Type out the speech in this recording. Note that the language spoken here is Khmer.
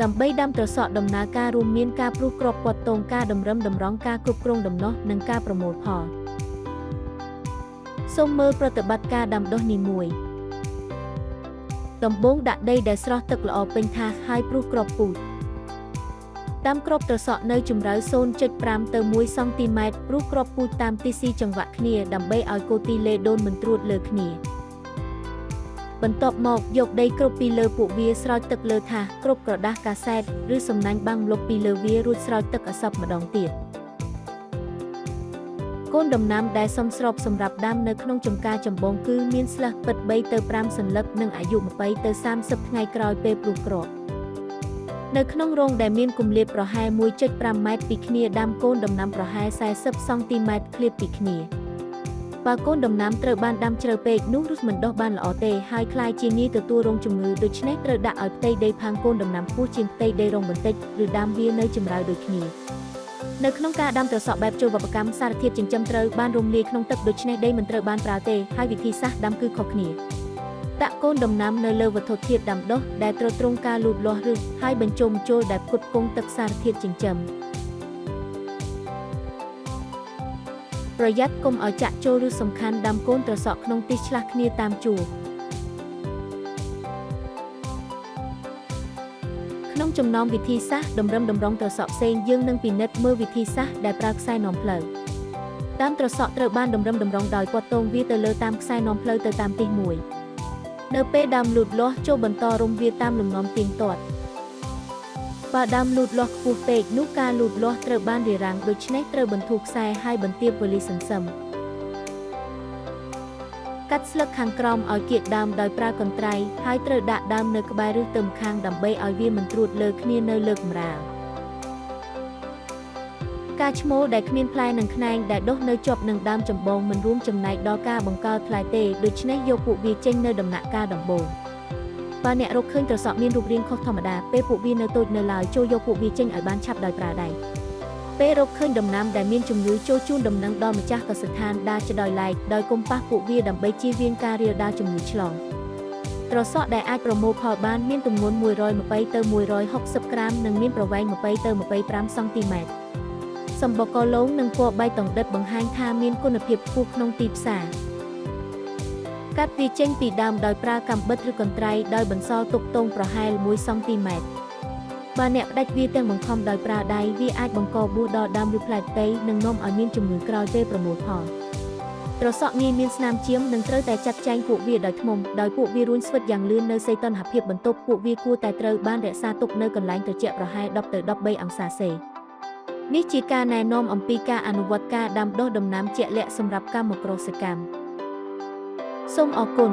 ដើម្បីដាំត្រសក់ដំណើរការរួមមានការព្រុសគ្រាប់ព័ទ្ធតងការតម្រឹមតម្រង់ការគ្រប់គ្រងដំណោះនិងការប្រមូលផលសូមមើលប្រតិបត្តិការដាំដុះនីមួយដំបូងដាក់ដីដែលស្រស់ទឹកល្អពេញថាសហើយព្រុសគ្រាប់ពូជដាំគ្រាប់ត្រសក់នៅជម្រៅ 0.5 ទៅ 1 សង់ទីម៉ែត្រព្រុសគ្រាប់ពូជតាមទីស៊ីចង្វាក់គ្នាដើម្បីឲ្យកូទីលេដូនមិនត្រួតលើគ្នាបន្ទាប់មកយកដីគ្រប់ពីលើពួកវាស្រោចទឹកលើថាសគ្រប់ក្រដាសកាសែតឬសំណាញ់បាំងលុបពីលើវារួចស្រោចទឹកឲ្យសព្វម្ដងទៀតកូនដំណាំដែលសមស្របសម្រាប់ដាំនៅក្នុងចម្ការចម្បងគឺមានស្លឹកពិត3ទៅ5សន្លឹកនិងអាយុ20ទៅ30ថ្ងៃក្រោយពេលព្រុសគ្រាប់នៅក្នុងរងដែលមានគម្លាតប្រហែល 1.5 ម៉ែត្រពីគ្នាដាំកូនដំណាំប្រហែល40សង់ទីម៉ែត្រឃ្លាតពីគ្នាបើកូនដំណាំត្រូវបានដាំជ្រៅពេកនោះឬមិនដុះបានល្អទេហើយคล้ายជាងាយទទួលរងជំងឺដូច្នេះត្រូវដាក់ឲ្យផ្ទៃដីផាងកូនដំណាំខ្ពស់ជាងផ្ទៃដីរងបន្តិចឬដាំវានៅជម្រៅដូចគ្នានៅក្នុងការដាំត្រសក់បែបចូលវប្បកម្មសារធាតុចិញ្ចឹមត្រូវបានរំលាយក្នុងទឹកដូច្នេះដីមិនត្រូវបានប្រើទេហើយវិធីសាស្ត្រដាំគឺខុសគ្នាដាក់កូនដំណាំនៅលើវត្ថុធាតុដាំដុះដែលទ្រទ្រង់ការលូតលាស់ឫសហើយបញ្ចូលម្ជុលដែលផ្គត់ផ្គង់ទឹកសារធាតុចិញ្ចឹមប្រយ័ត្នកុំឲ្យចាក់ចូលឬសំខាន់ដាំកូនត្រសក់ក្នុងទីឆ្លាស់គ្នាតាមជួរក្នុងចំណោមវិធីសាស្ត្រតម្រឹមតម្រង់ត្រសក់ផ្សេងយើងនឹងពិនិត្យមើលវិធីសាស្ត្រដែលប្រើខ្សែនាំផ្លូវតាមត្រសក់ត្រូវបានតម្រឹមតម្រង់ដោយព័ទ្ធតងវាទៅលើតាមខ្សែនាំផ្លូវទៅតាមទិសមួយនៅពេលដើមលូតលាស់ចូលបន្តរុំវាតាមលំនាំទៀងទាត់បើដើមលូតលាស់ខ្ពស់ពេកនោះការលូតលាស់ត្រូវបានរារាំងដូច្នេះត្រូវបន្ធូរខ្សែហើយបន្ទាបវ៉ូលីសន្សឹមកាត់ស្លឹកខាងក្រោមឲ្យគៀកដើមដោយប្រើកន្ត្រៃហើយត្រូវដាក់ដើមនៅក្បែរឬទៅម្ខាងដើម្បីឲ្យវាមិនត្រួតលើគ្នានៅលើកម្រាលការឈ្មោលដែលគ្មានផ្លែនិងខ្នែងដែលដុះនៅជាប់នឹងដើមចម្បងមិនរួមចំណែកដល់ការបង្កើតផ្លែទេដូច្នេះយកពួកវាចេញនៅដំណាក់កាលដំបូងបើអ្នករកឃើញត្រសក់មានរូបរាងខុសធម្មតាពេលពួកវានៅតូចនៅឡើយចូលយកពួកវាចេញឲ្យបានឆាប់ដោយប្រើដៃពេលរកឃើញដំណាំដែលមានជំងឺចូលជូនដំណឹងដល់ម្ចាស់កសិដ្ឋានដាចដោយឡែកដោយកុំប៉ះពួកវាដើម្បីជៀសវាងការរាលដាលជំងឺឆ្លងត្រសក់ដែលអាចប្រមូលផលបានមានទម្ងន់120ទៅ160ក្រាមនិងមានប្រវែង20ទៅ25សង់ទីម៉ែត្រសម្បកលងនិងពណ៌បៃតងដិតបង្ហាញថាមានគុណភាពខ្ពស់ក្នុងទីផ្សារកាត់វាចេញពីដើមដោយប្រើកាំបិតឬកន្ត្រៃដោយបន្សល់ទុកទងប្រហែល1សង់ទីម៉ែត្របើអ្នកផ្ដាច់វាទាំងបង្ខំដោយប្រើដៃវាអាចបង្កបួសដល់ដើមឬផ្លែផ្ទៃនិងនាំឲ្យមានជំងឺក្រោយពេលប្រមូលផលត្រសក់ងាយមានស្នាមជាមនិងត្រូវតែចាត់ចែងពួកវាដោយធ្ងន់ដោយពួកវារួញស្វិតយ៉ាងលឿននៅសីតុណ្ហភាពបន្ទប់ពួកវាគួរតែត្រូវបានរក្សាទុកនៅកន្លែងត្រជាក់ប្រហែល10ទៅ13អង្សាសេនេះជាការណែនាំអំពីការអនុវត្តការដាំដុះដំណាំជាក់លាក់សម្រាប់កម្មករសិកម្មសូមអរគុណ